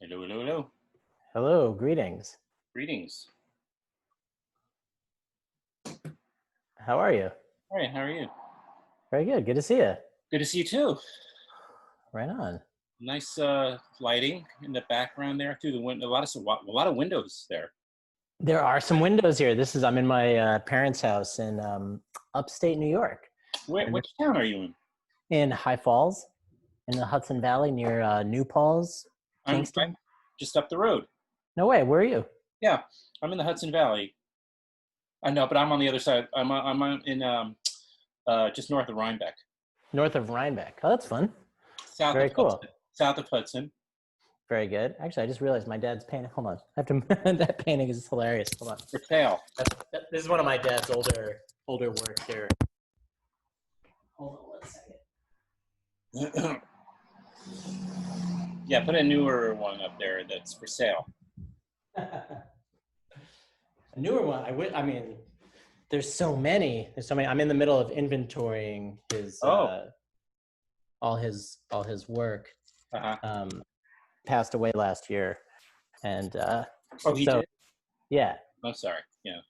Hello, hello, hello. Hello, greetings. Greetings. How are you? All right, how are you? Very good. Good to see you. Good to see you too. Right on. Nice lighting in the background there through the window. A lot of windows there. There are some windows here. I'm in my parents' house in upstate New York, Which town are you in? in High Falls, in the Hudson Valley near New Paltz, I'm Kingston. just up the road. No way. Where are you? Yeah, I'm in the Hudson Valley. I know, but I'm on the other side. I'm just north of Rhinebeck, North of Rhinebeck. Oh, that's fun. south of Very cool. Hudson. South of Hudson. Very good. Actually, I just realized my dad's painting. Hold on. I have to. That painting is hilarious. Hold on. For sale. This is one of my dad's older works here. Hold on 1 second. Yeah, put a newer one up there that's for sale. A newer one. I mean, there's so many. I'm in the middle of inventorying his all his work. Uh-huh. Passed away last year, and He did? yeah. I'm sorry. Yeah.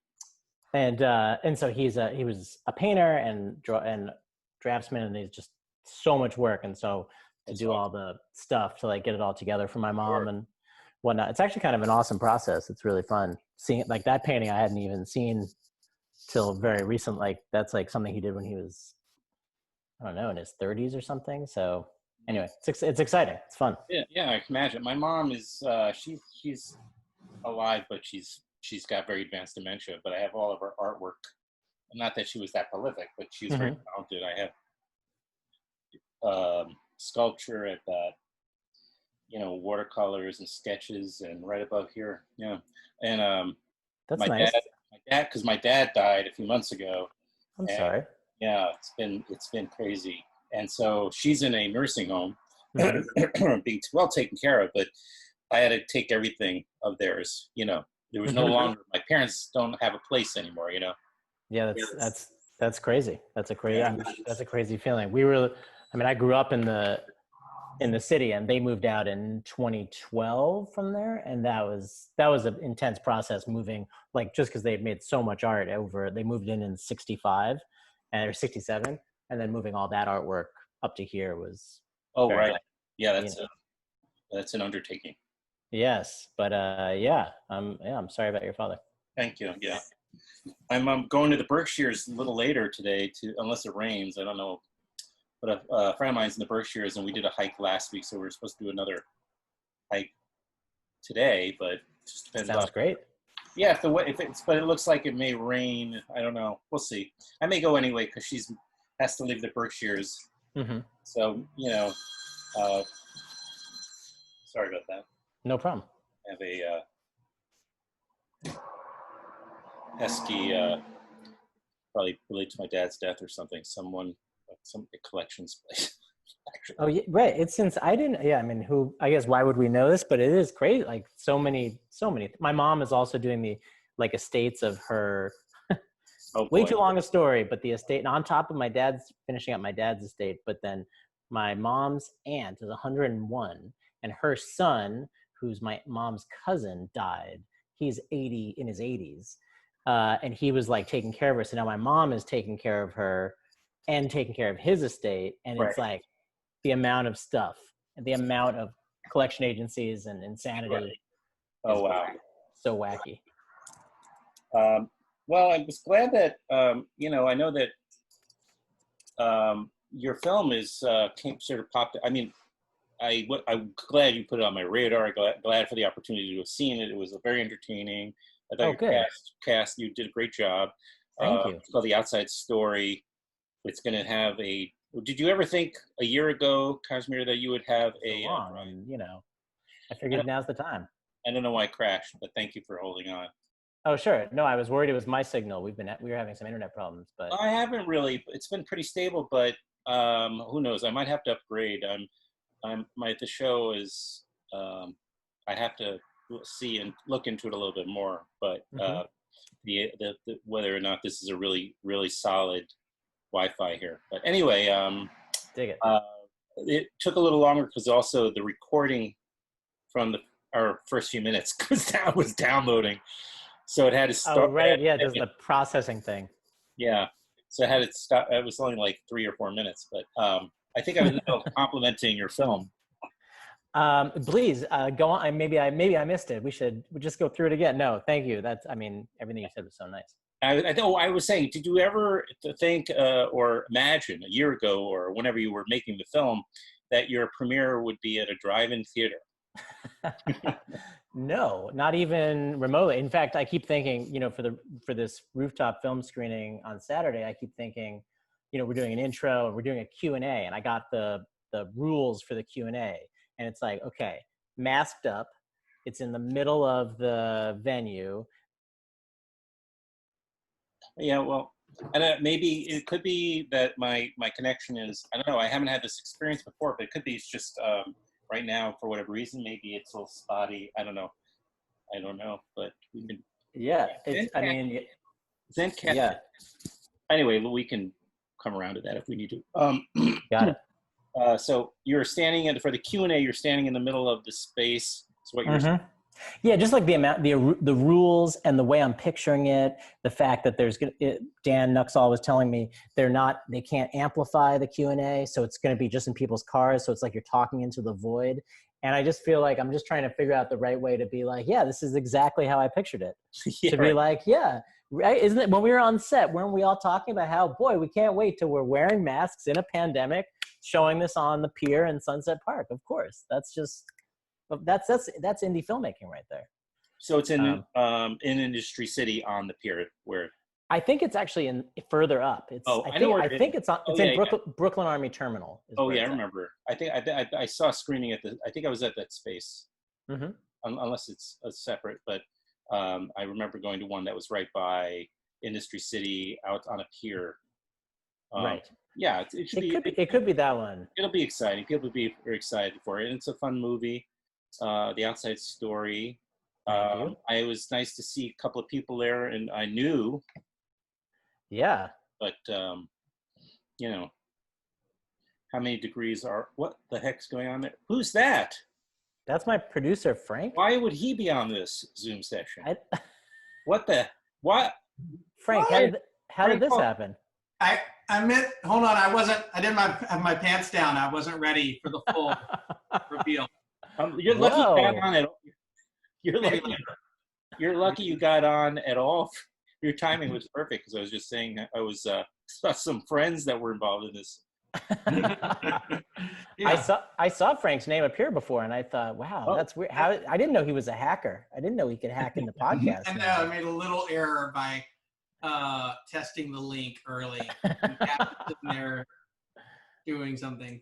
And so he was a painter and draftsman, and he's just so much work, and so to do all the stuff to like get it all together for my mom and whatnot. It's actually kind of an awesome process. It's really fun seeing it. Like that painting I hadn't even seen till very recent. Like that's like something he did when he was, I don't know, in his 30s or something. So anyway, it's exciting. It's fun. Yeah, I can imagine. My mom is she's alive, but she's got very advanced dementia. But I have all of her artwork. Not that she was that prolific, but she was very talented. I have sculpture. I've got watercolors and sketches, and right above here, and That's my nice. because my dad died a few months ago. I'm sorry. Yeah, it's been crazy, and so she's in a nursing home, being well taken care of. But I had to take everything of theirs. There was no longer. My parents don't have a place anymore. Yeah, that's crazy. That's a crazy. Yeah. That's a crazy feeling. I grew up in the city, and they moved out in 2012 from there, and that was an intense process moving. Like just because they had made so much art they moved in 65, or 67, and then moving all that artwork up to here was. Oh right. Yeah, that's an undertaking. Yes, but I'm sorry about your father. Thank you. Yeah, I'm going to the Berkshires a little later today, unless it rains. I don't know, but a friend of mine's in the Berkshires, and we did a hike last week, so we're supposed to do another hike today. But it just depends. Sounds great. Yeah, but it looks like it may rain. I don't know. We'll see. I may go anyway because she has to leave the Berkshires. Mm-hmm. So sorry about that. No problem. I have a pesky, probably related to my dad's death or something. Some collections place. Oh yeah, right. It's since I didn't. Yeah, I mean, I guess why would we know this? But it is crazy. Like so many. My mom is also doing the estates of her. Way too long a story, but the estate, and on top of finishing up my dad's estate, but then my mom's aunt is 101, and her son, who's my mom's cousin, died. He's 80 in his 80s, and he was like taking care of her. So now my mom is taking care of her and taking care of his estate, and it's like the amount of stuff and the amount of collection agencies and insanity. Right. Oh wow, so wacky. Well, I was glad that I know that your film is sort of popped. I mean, I'm glad you put it on my radar. Glad for the opportunity to have seen it. It was very entertaining. I thought your cast, you did a great job. Thank you. It's called The Outside Story. It's going to have a. Did you ever think a year ago, Casimir, that you would have a? And I figured now's the time. I don't know why it crashed, but thank you for holding on. Oh, sure. No, I was worried it was my signal. We were having some internet problems, but I haven't really. It's been pretty stable, but who knows? I might have to upgrade. The show is. I have to see and look into it a little bit more, but the whether or not this is a really really solid Wi-Fi here. But anyway, dig it. It took a little longer because also the recording from our first few minutes because that was downloading. So it had to start. Oh, right. Yeah, there's the processing thing. Yeah. So I had it stop. It was only like 3 or 4 minutes, but I think I was complimenting your film. Please go on. Maybe I missed it. We just go through it again. No, thank you. Everything you said was so nice. I was saying, did you ever think or imagine a year ago or whenever you were making the film that your premiere would be at a drive-in theater? No, not even remotely. In fact, I keep thinking, for this rooftop film screening on Saturday, I keep thinking, we're doing an intro, we're doing a Q&A, and I got the rules for the Q&A, and it's like, okay, masked up, it's in the middle of the venue. Yeah, well, and maybe it could be that my connection is, I don't know, I haven't had this experience before, but it could be it's just right now, for whatever reason, maybe it's a little spotty. I don't know, but we can. Yeah, yeah. Anyway, we can come around to that if we need to. Got it. So you're standing for the Q&A. You're standing in the middle of the space. Is what you're saying. Yeah, just like the rules and the way I'm picturing it, the fact that Dan Nuxall was telling me they can't amplify the Q&A, so it's going to be just in people's cars, so it's like you're talking into the void. And I just feel like I'm just trying to figure out the right way to be like, yeah, this is exactly how I pictured it. Yeah, to be like, yeah, right? Isn't it, when we were on set, weren't we all talking about how, boy, we can't wait till we're wearing masks in a pandemic, showing this on the pier in Sunset Park? Of course, that's indie filmmaking right there. So it's in Industry City on the pier where. I think it's actually further up. I think it's in Brooklyn Army Terminal. Oh yeah, I remember. I think I saw a screening I think I was at that space. Mm-hmm. Unless it's a separate, but I remember going to one that was right by Industry City out on a pier. Right. Yeah, it could be that one. It'll be exciting. People will be very excited for it. And it's a fun movie. The Outside Story. It was nice to see a couple of people there, and I knew. Yeah. But how many degrees what the heck's going on there? Who's that? That's my producer, Frank. Why would he be on this Zoom session? What? Frank, how did this happen? I meant, hold on, I didn't have my pants down. I wasn't ready for the full reveal. You're lucky you got on at. You're lucky you got on at all. Your timing was perfect because I was just saying I was saw some friends that were involved in this. Yeah. I saw Frank's name appear before, and I thought, wow, that's weird. I didn't know he was a hacker. I didn't know he could hack into podcasts. I know. I made a little error by testing the link early. There doing something.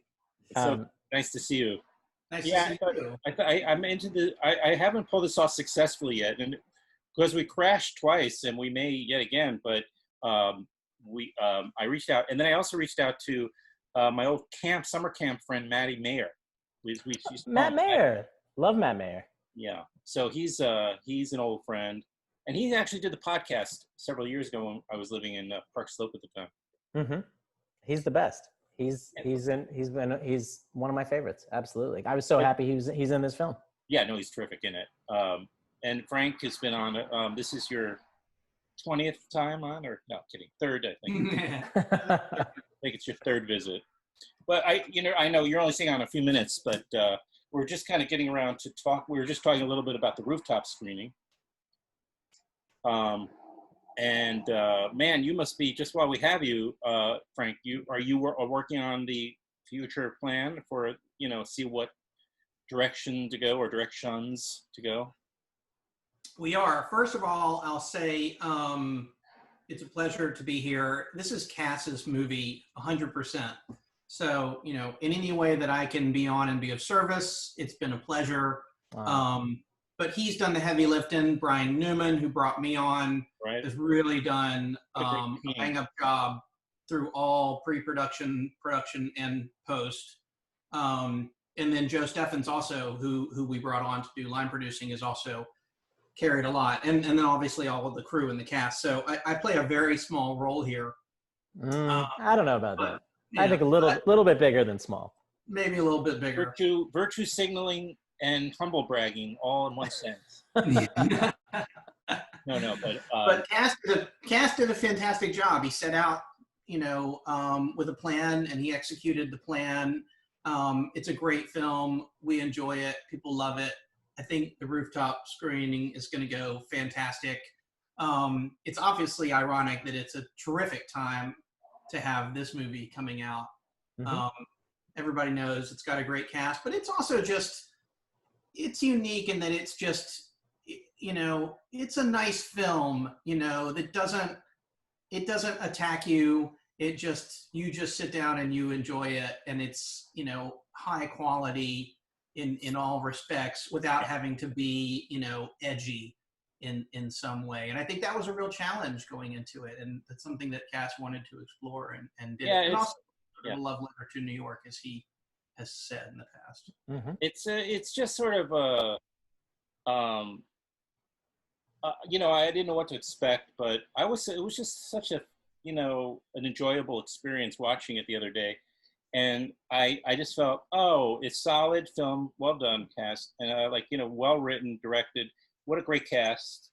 So nice to see you. Nice to see you. I'm into I haven't pulled this off successfully yet, and because we crashed twice, and we may yet again. But I reached out, and then I also reached out to my old summer camp friend Matty Mayer. Matt Mayer, love Matt Mayer. Yeah, so he's an old friend, and he actually did the podcast several years ago when I was living in Park Slope at the time. Mm-hmm. He's the best. He's one of my favorites. Absolutely. I was so happy he's in this film. Yeah, no, he's terrific in it. And Frank has been on. This is your 20th time on, or no, kidding, third, I think. I think it's your third visit. But I know you're only staying on a few minutes, but we're just kind of getting around to talk. We were just talking a little bit about the rooftop screening. Man, you must be, just while we have you, Frank, are you working on the future plan for, see what direction to go or directions to go? We are. First of all, I'll say it's a pleasure to be here. This is Cass's movie, 100%. So, in any way that I can be on and be of service, it's been a pleasure. Wow. But he's done the heavy lifting. Brian Newman, who brought me on, has really done a bang-up job through all pre-production, production, and post. And then Joe Steffens also, who we brought on to do line producing, is also carried a lot. And then obviously all of the crew and the cast. So I play a very small role here. I don't know about that. I think a little bit bigger than small. Maybe a little bit bigger. Virtue signaling and humble bragging all in one sentence. No, but Cass did a fantastic job. He set out, with a plan, and he executed the plan. It's a great film. We enjoy it. People love it. I think the rooftop screening is going to go fantastic. It's obviously ironic that it's a terrific time to have this movie coming out. Mm-hmm. Everybody knows it's got a great cast, but it's also it's unique in that it's just, it's a nice film, that doesn't attack you. You just sit down and you enjoy it, and it's, high quality in all respects without having to be, edgy in some way. And I think that was a real challenge going into it, and that's something that Cass wanted to explore and did. Yeah, and also a love letter to New York, as he has said in the past. Mm-hmm. It's just sort of a I didn't know what to expect, but it was just such a an enjoyable experience watching it the other day. And I just felt, it's solid film, well done, cast, and well written, directed. What a great cast!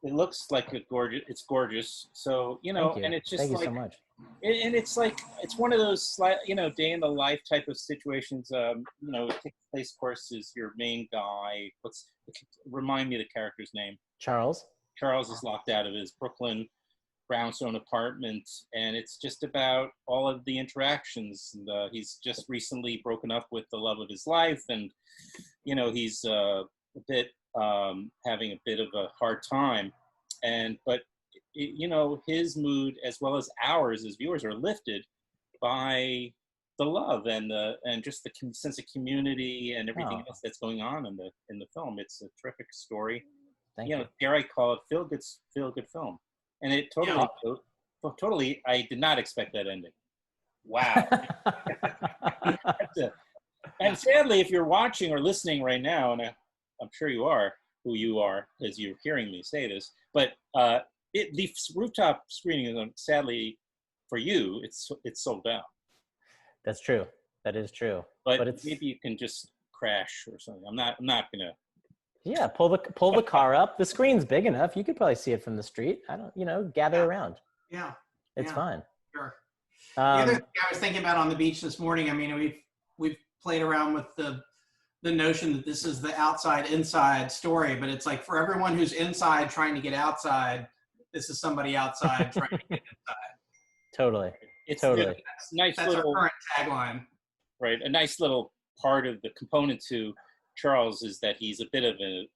It looks like it's gorgeous. So and it's just thank you so much. And it's like it's one of those day in the life type of situations. It takes place, of course, is your main guy. Remind me of the character's name? Charles. Charles is locked out of his Brooklyn brownstone apartment, and it's just about all of the interactions. And, he's just recently broken up with the love of his life, and he's a bit having a bit of a hard time, but his mood as well as ours as viewers are lifted by the love and just the sense of community and everything else that's going on in the film. It's a terrific story. Thank you. Dare I call it feel good film. And it totally, I did not expect that ending. Wow. And sadly, if you're watching or listening right now, and I'm sure you are, who you are, as you're hearing me say this, but the rooftop screening is, sadly, for you, it's sold out. That's true. That is true. But maybe you can just crash or something. I'm not gonna. Yeah, pull the car up. The screen's big enough. You could probably see it from the street. I don't, gather around. Yeah. It's fine. Sure. The other thing I was thinking about on the beach this morning, I mean, we've played around with the notion that this is the outside-inside story, but it's like for everyone who's inside trying to get outside, this is somebody outside trying to get inside. Totally. It's totally. That's our current tagline. Right. A nice little part of the component to Charles is that he's a bit of an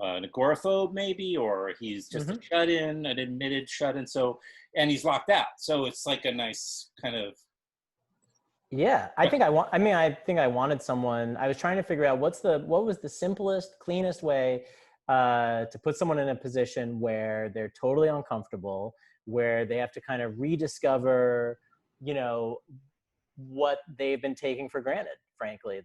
agoraphobe, maybe, or he's just a shut-in, an admitted shut-in. So, and he's locked out. So it's like a nice kind of. Yeah, I think I wanted someone. I was trying to figure out what was the simplest, cleanest way to put someone in a position where they're totally uncomfortable, where they have to kind of rediscover, what they've been taking for granted. Frankly,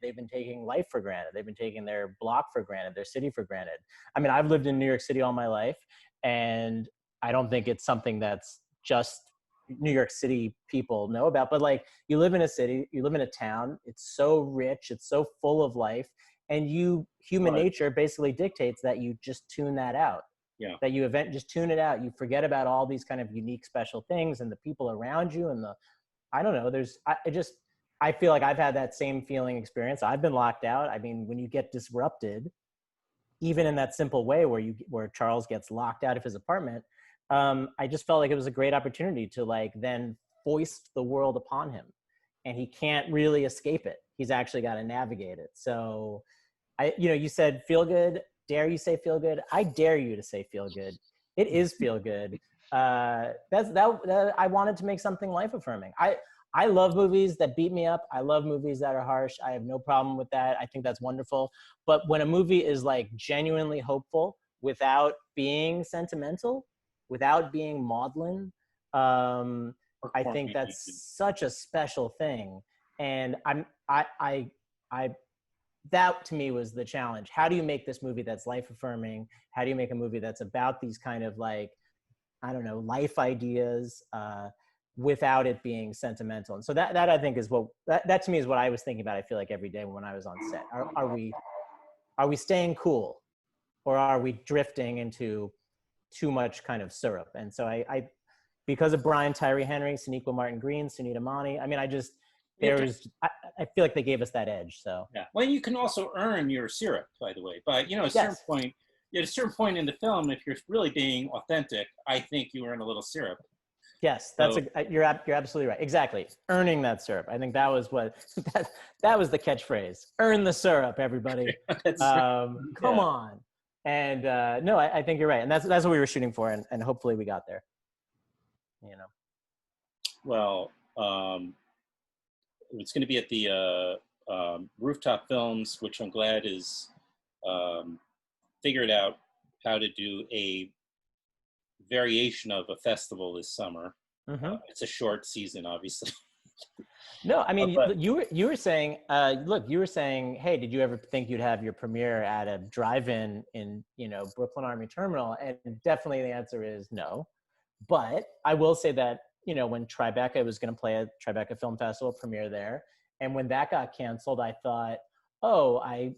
they've been taking life for granted. They've been taking their block for granted, their city for granted. I mean, I've lived in New York City all my life, and I don't think it's something that's just New York City people know about, but you live in a city, you live in a town, it's so rich, it's so full of life, and human nature basically dictates that you just tune that out. Yeah. That you just tune it out. You forget about all these kind of unique, special things and the people around you and I don't know, I feel like I've had that same feeling experience. I've been locked out. I mean, when you get disrupted, even in that simple way where Charles gets locked out of his apartment, I just felt like it was a great opportunity to then foist the world upon him, and he can't really escape it. He's actually got to navigate it. So you said feel good. Dare you say feel good? I dare you to say feel good. It is feel good. I wanted to make something life affirming. I love movies that beat me up. I love movies that are harsh. I have no problem with that. I think that's wonderful. But when a movie is genuinely hopeful without being sentimental, without being maudlin, I think that's such a special thing. And that to me was the challenge. How do you make this movie that's life affirming? How do you make a movie that's about these kind of life ideas, without it being sentimental. And so that I think is that to me is what I was thinking about. I feel like every day when I was on set, are we staying cool, or are we drifting into too much kind of syrup? And so I because of Brian Tyree Henry, Sonequa Martin Green, Sunita Mani, I mean, I feel like they gave us that edge. So yeah. Well, you can also earn your syrup, by the way. But at a certain point, at a certain point in the film, if you're really being authentic, I think you earn a little syrup. Yes, you're absolutely right. Exactly, earning that syrup. I think that was that was the catchphrase. Earn the syrup, everybody. Come on. And no, I think you're right, and that's what we were shooting for, and hopefully we got there. Well, it's going to be at the Rooftop Films, which I'm glad is figured out how to do a variation of a festival this summer. Mm-hmm. It's a short season, obviously. No, I mean, you were saying, you were saying, hey, did you ever think you'd have your premiere at a drive-in in Brooklyn Army Terminal? And definitely the answer is no. But I will say that when Tribeca was going to play at Tribeca Film Festival premiere there, and when that got canceled, I thought, I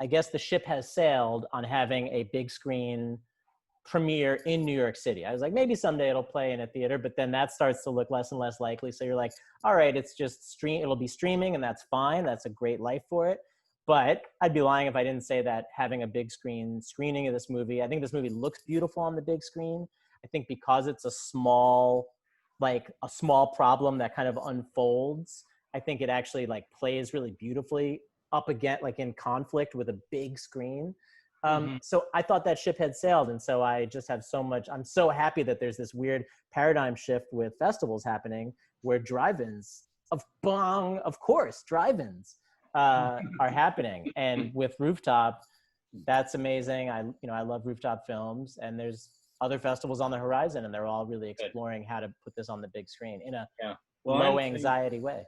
guess the ship has sailed on having a big screen premiere in New York City. I was like, maybe someday it'll play in a theater, but then that starts to look less and less likely. So you're like, all right, it's just it'll be streaming, and that's fine. That's a great life for it. But I'd be lying if I didn't say that having a big screening of this movie, I think this movie looks beautiful on the big screen. I think because it's a small problem that kind of unfolds, I think it actually plays really beautifully up again, in conflict with a big screen. So I thought that ship had sailed. And so I just have I'm so happy that there's this weird paradigm shift with festivals happening where drive-ins, of course, drive-ins are happening. And with Rooftop, that's amazing. I love Rooftop Films, and there's other festivals on the horizon, and they're all really exploring how to put this on the big screen in a low anxiety way.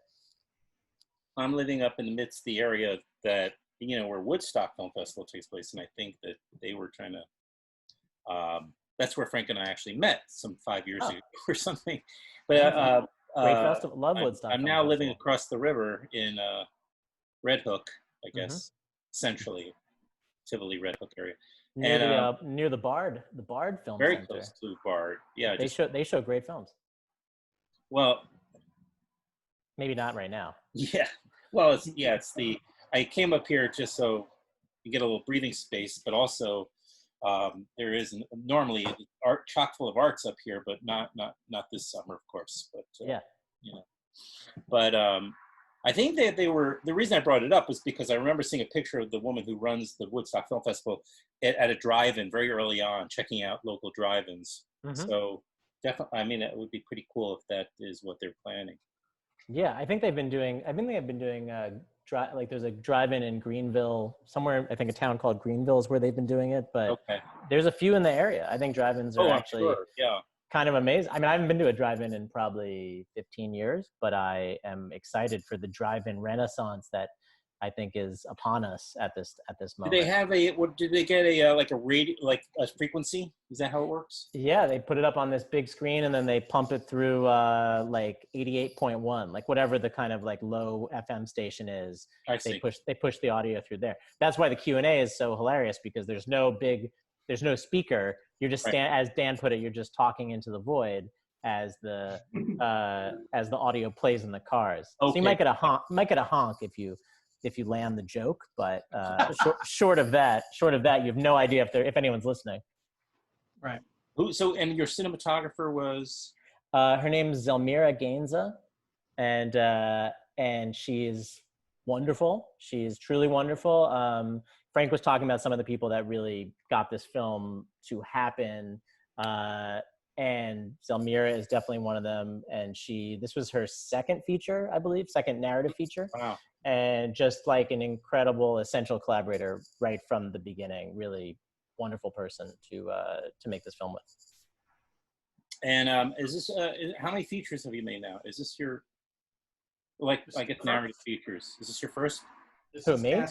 I'm living up in the midst of the area that, where Woodstock Film Festival takes place. And I think that they were trying to, that's where Frank and I actually met some 5 years ago or something. But great festival. Love Woodstock. I'm now living across the river in Red Hook, I guess, centrally, Tivoli, Red Hook area. Near the Bard Film very Center. Close to the Bard. Yeah. They show great films. Well, maybe not right now. Yeah. Well, I came up here just so you get a little breathing space, but also there is normally art chock full of arts up here, but not this summer, of course. But But I think that the reason I brought it up was because I remember seeing a picture of the woman who runs the Woodstock Film Festival at a drive-in very early on, checking out local drive-ins. So definitely, I mean, it would be pretty cool if that is what they're planning. Yeah, I think they've been doing there's a drive-in in Greenville, somewhere, I think a town called Greenville is where they've been doing it, but there's a few in the area. I think drive-ins are actually kind of amazing. I mean, I haven't been to a drive-in in probably 15 years, but I am excited for the drive-in renaissance that I think is upon us at this moment. Did they get a frequency? Is that how it works? Yeah, they put it up on this big screen, and then they pump it through 88.1, whatever the kind of low FM station is. They push the audio through there. That's why the Q&A is so hilarious, because there's no speaker. You're just as Dan put it, you're just talking into the void as the audio plays in the cars. So you might get a honk if you land the joke, but short of that, you have no idea if anyone's listening. Right. And your cinematographer was? Her name is Zelmira Gainza, and she's wonderful. She's truly wonderful. Frank was talking about some of the people that really got this film to happen, and Zelmira is definitely one of them. And this was her second feature, I believe, second narrative feature. Wow. And just an incredible, essential collaborator right from the beginning. Really wonderful person to make this film with. And is this how many features have you made now? Is this your narrative features? Is this your first? Who, me?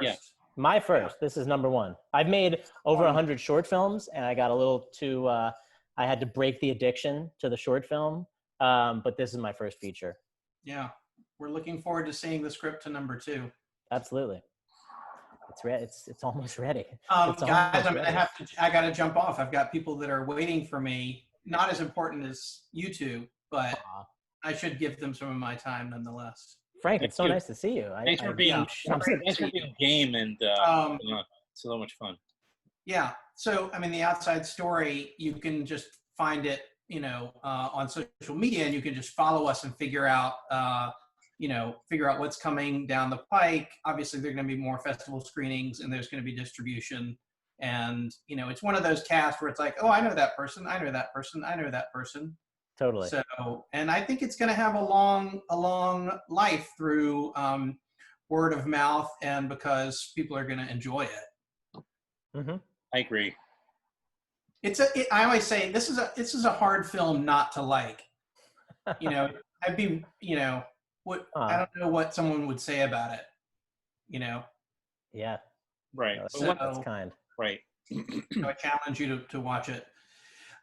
Yeah. My first. This is number one. I've made over 100 short films, and I got a little too. I had to break the addiction to the short film But this is my first feature. Yeah, we're looking forward to seeing the script to number 2. Absolutely. It's ready. It's almost ready. Guys, I gotta jump off. I've got people that are waiting for me. Not as important as you two, but I should give them some of my time nonetheless. Frank, it's so nice to see you. Thanks for being game, and so much fun. Yeah. So, I mean, the outside story, you can just find it, on social media, and you can just follow us and figure out what's coming down the pike. Obviously, there are going to be more festival screenings, and there's going to be distribution. And, it's one of those casts where it's like, oh, I know that person. I know that person. I know that person. Totally. So, and I think it's going to have a long life through word of mouth, and because people are going to enjoy it. Mm-hmm. I agree. I always say this is a hard film not to like. I'd be, I don't know what someone would say about it. Yeah. Right. So, that's kind. Right. I challenge you to watch it.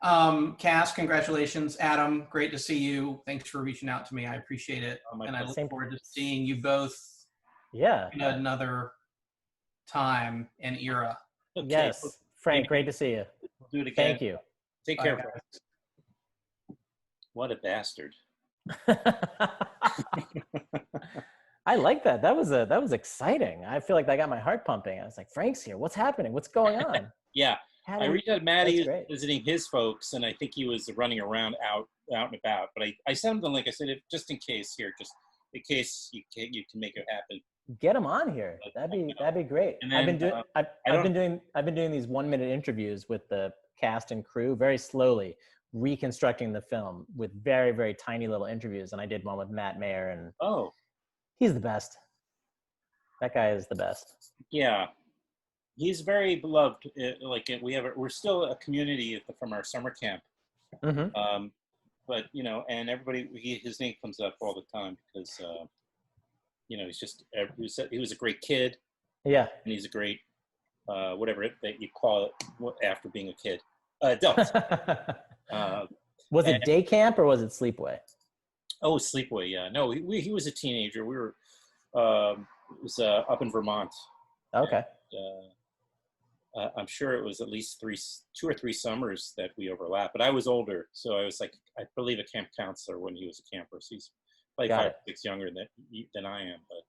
Cass, congratulations. Adam, great to see you. Thanks for reaching out to me. I appreciate it. And I look forward to seeing you both in another time and era. Okay. Yes. Frank, great to see you. We'll do it again. Thank you. Take care, guys. What a bastard. I like that. That was exciting. I feel like that got my heart pumping. I was like, Frank's here. What's happening? What's going on? Yeah. I reached out to Maddie visiting his folks, and I think he was running around out and about. But I sent him the link. I said, just in case just in case you can make it happen. Get him on here. That'd be great. And then, I've been doing these 1-minute interviews with the cast and crew, very slowly reconstructing the film with very, very tiny little interviews. And I did one with Matt Mayer, and he's the best. That guy is the best. Yeah. He's very beloved. We're still a community from our summer camp. Mm-hmm. But and everybody, his name comes up all the time because he was a great kid. Yeah. And he's a great whatever that you call it after being a kid. Adult. Was it day camp or was it sleepaway? Oh, sleepaway. Yeah. No, he was a teenager. We were it was up in Vermont. Okay. And, I'm sure it was at least 2 or 3 summers that we overlapped, but I was older. So I was I believe a camp counselor when he was a camper. So he's like 5 or 6 younger than I am, but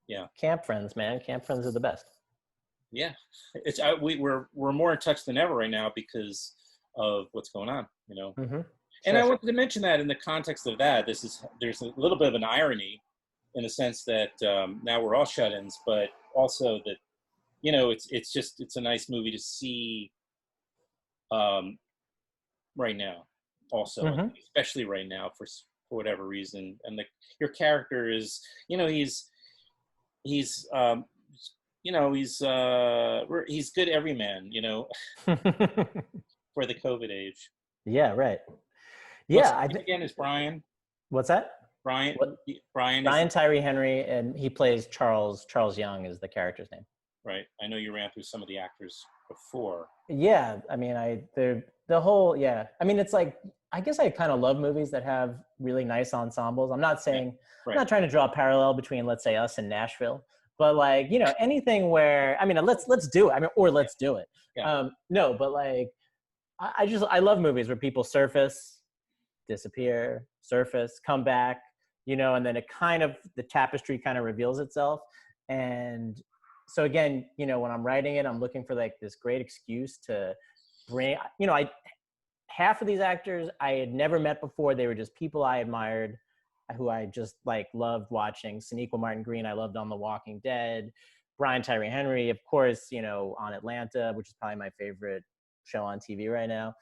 yeah. Camp friends, man. Camp friends are the best. Yeah. We're more in touch than ever right now because of what's going on, Mm-hmm. And I wanted to mention that in the context of that, there's a little bit of an irony in the sense that now we're all shut-ins, but also that, it's a nice movie to see right now also, mm-hmm. Especially right now for whatever reason. And your character is, he's good everyman, for the COVID age. Yeah, right. Yeah. Again, is Brian. What's that? Brian Tyree Henry, and he plays Charles Young is the character's name. Right. I know you ran through some of the actors before. Yeah. I mean, it's like, I guess I kind of love movies that have really nice ensembles. I'm not saying, I'm not trying to draw a parallel between, let's say, us and Nashville, but anything where, let's do it. Or let's do it. Yeah. No, but I love movies where people surface, disappear, surface, come back, and then the tapestry kind of reveals itself. And so again, when I'm writing it, I'm looking for this great excuse to bring, half of these actors I had never met before. They were just people I admired, who I just loved watching. Sonequa Martin Green, I loved on The Walking Dead. Brian Tyree Henry, of course, on Atlanta, which is probably my favorite show on TV right now.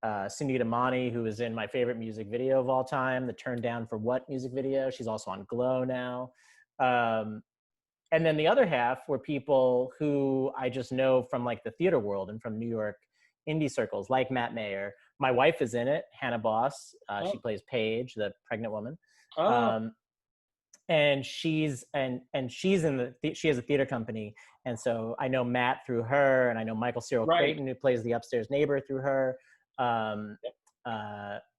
Sunita Mani, who is in my favorite music video of all time, the Turn Down for What music video. She's also on Glow now. And then the other half were people who I just know from the theater world and from New York indie circles, like Matt Mayer. My wife is in it, Hannah Boss. She plays Paige, the pregnant woman. And she's she has a theater company. And so I know Matt through her, and I know Michael Cyril Creighton, who plays the upstairs neighbor, through her.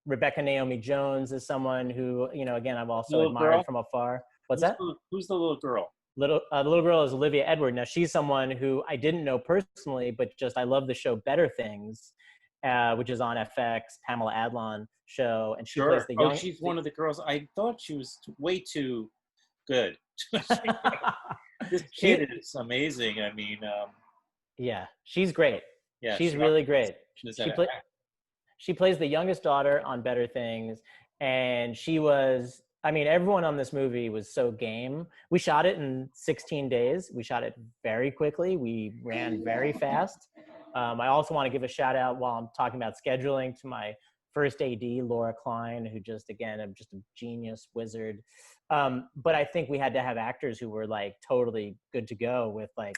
Rebecca Naomi Jones is someone who, you know, again, I've also Little admired girl? from afar. What's Who's that? who's the little girl? The little girl is Olivia Edward. Now she's someone who I didn't know personally, but just I love the show Better Things, which is on FX, Pamela Adlon show, and she plays Sure. the Oh, young. she's one of the girls. I thought she was way too good. This She, kid is amazing. I mean, yeah, she's great. yeah, She's really great. she knows how She to play, act. she plays the youngest daughter on Better Things, and she was. I mean, everyone on this movie was so game. We shot it in 16 days. We shot it very quickly. We ran very fast. I also want to give a shout out while I'm talking about scheduling to my first AD, Laura Klein, who just, again, just a genius wizard. But I think we had to have actors who were like totally good to go with like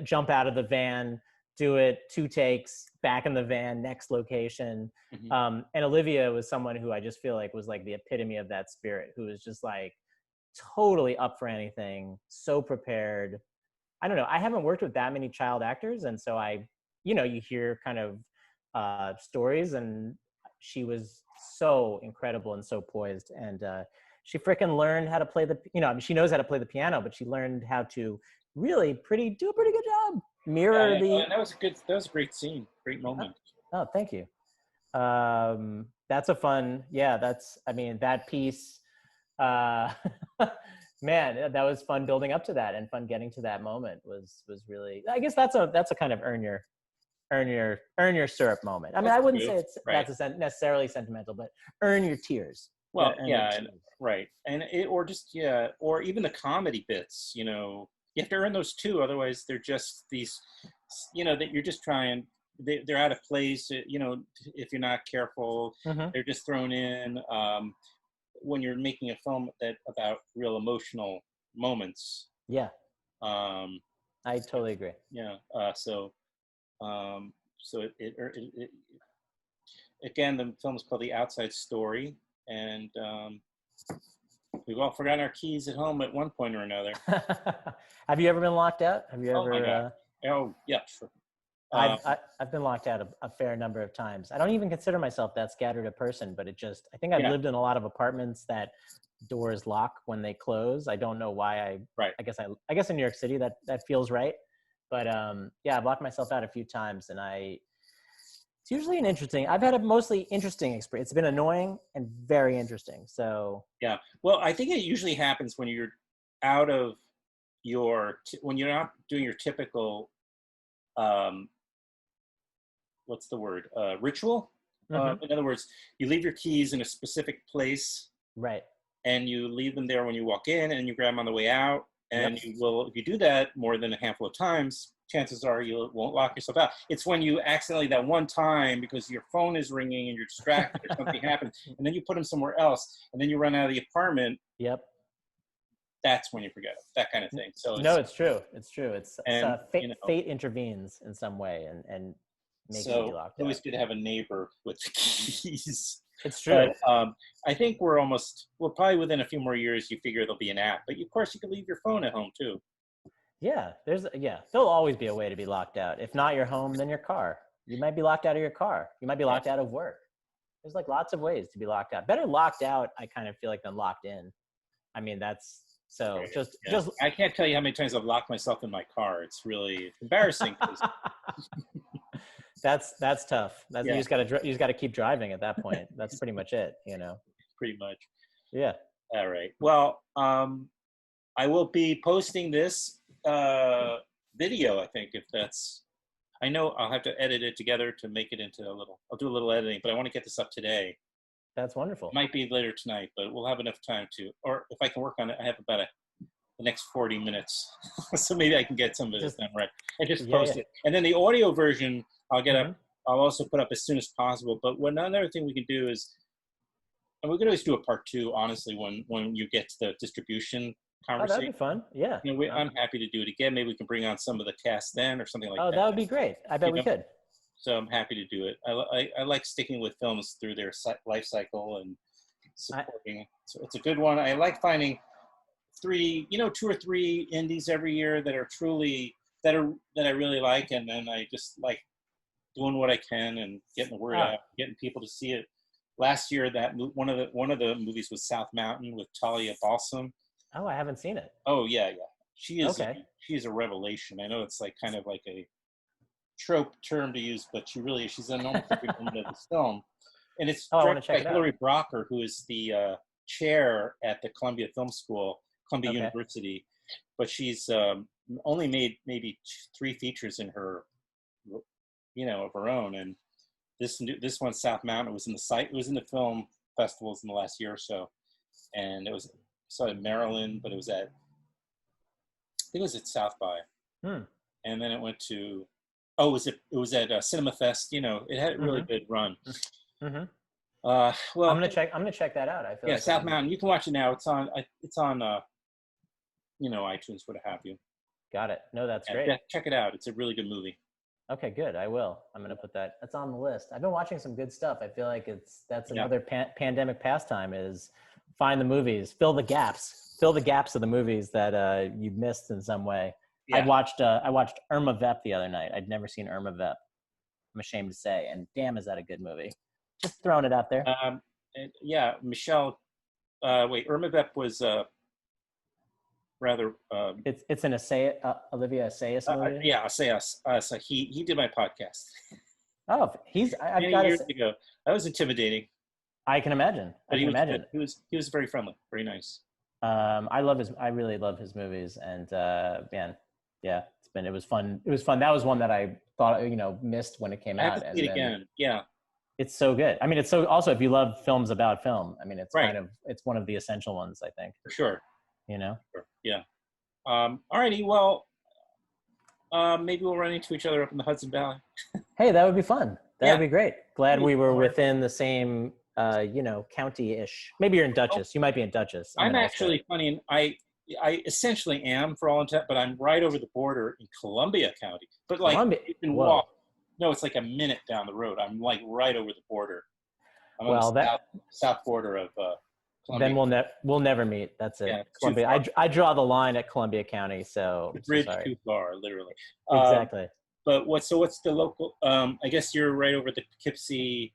jump out of the van, do it, 2 takes, back in the van, next location. Mhm. And Olivia was someone who I just feel like was like the epitome of that spirit, who was just like totally up for anything, so prepared. I don't know. I haven't worked with that many child actors. And so you know, you hear kind of stories, and she was so incredible and so poised. And she freaking learned how to play you know, I mean, she knows how to play the piano, but she learned how to really do a pretty good job. Mirror Yeah, the, and that was good. That was a great scene, great moment. oh, thank you. That's a fun, yeah, I mean, that piece, uh, man, that was fun building up to that, and fun getting to that moment was really, I guess that's a kind of earn your syrup moment. I mean, That's I wouldn't true. say Right. that's necessarily sentimental, but earn your tears. Well, Earn your yeah, and, tears. right, and or just or even the comedy bits. You know, you have to earn those too. Otherwise, they're just these. You know that you're just trying. They're out of place. You know, if you're not careful, Mm-hmm. they're just thrown in. When you're making a film about real emotional moments. Yeah, Um, I totally agree. yeah. So it again, the film is called The Outside Story, and we've all forgotten our keys at home at one point or another. Have you ever been locked out? Have you Oh my God. ever? Oh yeah, sure. I've been locked out a fair number of times. I don't even consider myself that scattered a person, but I think I've Yeah. lived in a lot of apartments that doors lock when they close. I don't know why. Right. I guess in New York City that feels right. But yeah, I've locked myself out a few times, and it's usually I've had a mostly interesting experience. It's been annoying and very interesting. So Yeah. Well, I think it usually happens when you're out of when you're not doing your typical what's the word, ritual. Mhm. In other words, you leave your keys in a specific place, right. and you leave them there when you walk in, and you grab them on the way out. And Yep. if you do that more than a handful of times, chances are you won't lock yourself out. It's when you accidentally, that one time, because your phone is ringing and you're distracted or something happens, and then you put them somewhere else, and then you run out of the apartment. Yep. That's when you forget it, that kind of thing. So It's true. It's true. It's and you know, fate intervenes in some way and makes you be so locked always out. good to have a neighbor with the keys. It's true. But I think well, probably within a few more years, you figure there'll be an app. But of course, you can leave your phone at home too. Yeah, there'll always be a way to be locked out. If not your home, then your car. You might be locked out of your car. You might be locked out of work. There's like lots of ways to be locked out. Better locked out, I kind of feel like, than locked in. I mean, that's so just I can't tell you how many times I've locked myself in my car. It's really embarrassing. that's tough. You Yeah. just gotta keep driving at that point. That's pretty much it, you know. Pretty much. Yeah. All right. Well, I will be posting this video. I think I know I'll have to edit it together to make it into I'll do a little editing, but I want to get this up today. That's wonderful. It might be later tonight, but we'll have enough time or if I can work on it, I have about the next 40 minutes. So maybe I can get some of this done right. And just post it. And then the audio version, I'll get up. I'll also put up as soon as possible. But another thing we can do is, and we could always do a part 2, honestly, when you get to the distribution conversation. That'd be fun. Yeah. You know, I'm happy to do it again. Maybe we can bring on some of the cast then or something like that. Oh, that would be great. I bet we could. So I'm happy to do it. I like sticking with films through their life cycle and supporting. So it's a good one. I like finding 2 or 3 indies every year that are truly that I really like, and then I just like doing what I can and getting the word out, getting people to see it. last year one of the movies was South Mountain with Talia Balsam. Oh, I haven't seen it. Oh yeah, yeah. She is Okay. she is a revelation. I know it's like kind of like a trope term to use, but she's an almost every moment of this film. And it's Oh, I want to directed check by it out. Hilary Brocker, who is the chair at the Columbia Film School, Columbia Okay. University. But she's only made maybe 3 features in her, of her own. And this one, South Mountain, it was in the film festivals in the last year or so. And it was sort of Maryland, but I think it was at South by. And then it went to, it was at Cinema Fest. It had a really good run. Mm-hmm. Well, I'm gonna check that out. I feel like South Mountain. You can watch it now. It's on iTunes, what have you. Got it. No, that's great. Yeah, check it out. It's a really good movie. Okay, good. I will. I'm gonna put that. That's on the list. I've been watching some good stuff. I feel like that's another pandemic pastime is find the movies, fill the gaps of the movies that you've missed in some way. Yeah. I watched Irma Vep the other night. I'd never seen Irma Vep. I'm ashamed to say, and damn, is that a good movie? Just throwing it out there. Yeah, Michelle. Irma Vep was rather. It's an Olivia Assayas movie. Yeah, Assayas. So he did my podcast. Oh, I've got years ago. That was intimidating. I can imagine. But he was very friendly, very nice. I really love his movies, and man, yeah, it was fun. It was fun. That was one that I thought missed when it came out. I have to see it again. Yeah. It's so good. I mean, it's so also if you love films about film, I mean, it's it's one of the essential ones, I think. For sure. Sure. Yeah. All righty. Well, maybe we'll run into each other up in the Hudson Valley. Hey, that would be fun. That would be great. Glad we were within the same, county-ish. Maybe you're in Dutchess. You might be in Dutchess. I'm actually funny. I essentially am for all intent, but I'm right over the border in Columbia County. But you can walk. No, it's like a minute down the road. I'm like right over the border. I'm on the south border of Columbia. Then we'll never meet. That's it. Yeah, Columbia. I draw the line at Columbia County, so the bridge too far, literally. Exactly. But what's the local? I guess you're right over the Poughkeepsie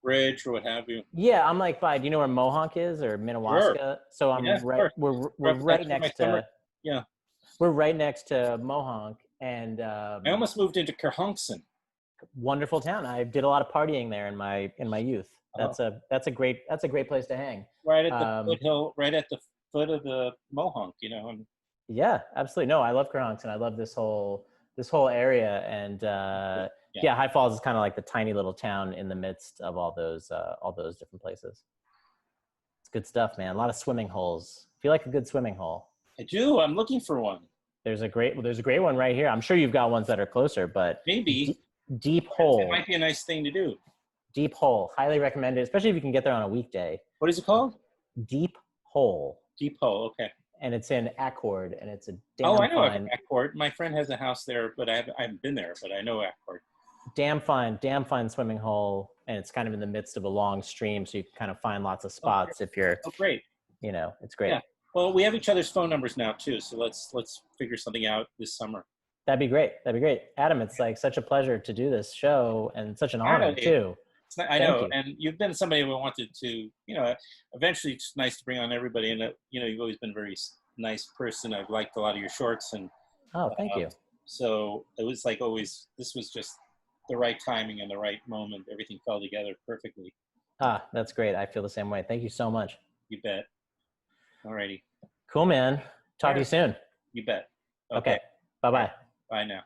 Bridge or what have you. Yeah, I'm like by. Do you know where Mohonk is or Minnewaska? Sure. So I'm right. We're right next to. Yeah. We're right next to Mohonk, and I almost moved into Kerhonkson. Wonderful town. I did a lot of partying there in my youth. That's a great place to hang. Right at the foothill, right at the foot of the Mohonk, And yeah, absolutely. No, I love Kerhonkson. I love this whole area, and High Falls is kind of like the tiny little town in the midst of all those different places. It's good stuff, man. A lot of swimming holes. If you like a good swimming hole, I do. I'm looking for one. There's a great one right here. I'm sure you've got ones that are closer, but maybe. Deep Hole. It might be a nice thing to do. Deep Hole. Highly recommended, especially if you can get there on a weekday. What is it called? Deep Hole. Deep Hole, okay. And it's in Accord, and it's a damn I know fine. Accord. My friend has a house there, but I haven't been there, but I know Accord. Damn fine swimming hole, and it's kind of in the midst of a long stream, so you can kind of find lots of spots if you're. Oh, great. It's great. Yeah. Well, we have each other's phone numbers now too, so let's figure something out this summer. That'd be great. Adam, it's like such a pleasure to do this show and such an honor too. I know. And you've been somebody who wanted to, eventually it's nice to bring on everybody. And, you've always been a very nice person. I've liked a lot of your shorts. And thank you. So it was like always, this was just the right timing and the right moment. Everything fell together perfectly. That's great. I feel the same way. Thank you so much. You bet. All righty. Cool, man. Talk to you soon. You bet. Okay. Bye-bye. Bye now.